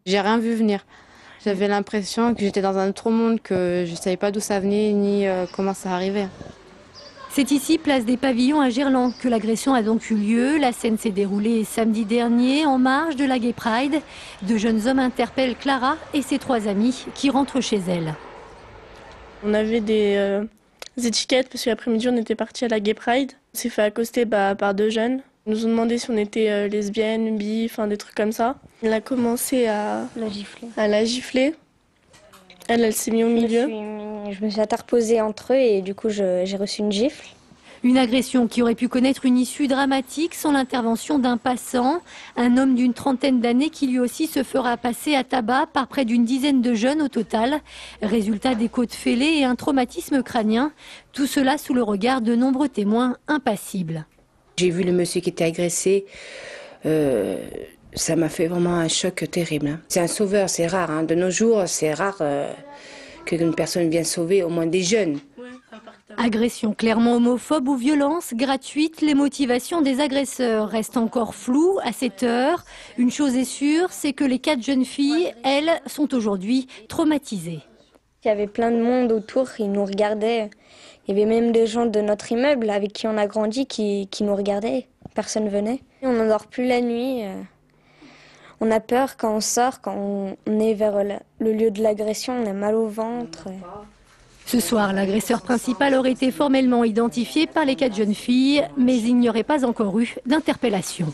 J'ai rien vu venir. J'avais l'impression que j'étais dans un autre monde, que je ne savais pas d'où ça venait ni comment ça arrivait. C'est ici, place des Pavillons à Gerland, que l'agression a donc eu lieu. La scène s'est déroulée samedi dernier, en marge de la Gay Pride. De jeunes hommes interpellent Clara et ses 3 amis qui rentrent chez elle. On avait des étiquettes parce qu'après-midi on était partis à la Gay Pride. On s'est fait accoster par 2 jeunes. Ils nous ont demandé si on était lesbiennes, bi, enfin des trucs comme ça. Elle a commencé à la gifler. Elle s'est mise au milieu. Je me suis interposée entre eux et du coup j'ai reçu une gifle. Une agression qui aurait pu connaître une issue dramatique sans l'intervention d'un passant, un homme d'une trentaine d'années qui lui aussi se fera passer à tabac par près d'une dizaine de jeunes au total. Résultat des côtes fêlées et un traumatisme crânien. Tout cela sous le regard de nombreux témoins impassibles. J'ai vu le monsieur qui était agressé. Ça m'a fait vraiment un choc terrible. C'est un sauveur, c'est rare. Hein. De nos jours, c'est rare qu'une personne vienne sauver au moins des jeunes. Agression clairement homophobe ou violence gratuite, les motivations des agresseurs restent encore floues à cette heure. Une chose est sûre, c'est que les 4 jeunes filles, elles, sont aujourd'hui traumatisées. Il y avait plein de monde autour, ils nous regardaient. Il y avait même des gens de notre immeuble avec qui on a grandi qui nous regardaient. Personne venait. On n'endort plus la nuit. On a peur quand on sort, quand on est vers le lieu de l'agression, on a mal au ventre. Ce soir, l'agresseur principal aurait été formellement identifié par les 4 jeunes filles, mais il n'y aurait pas encore eu d'interpellation.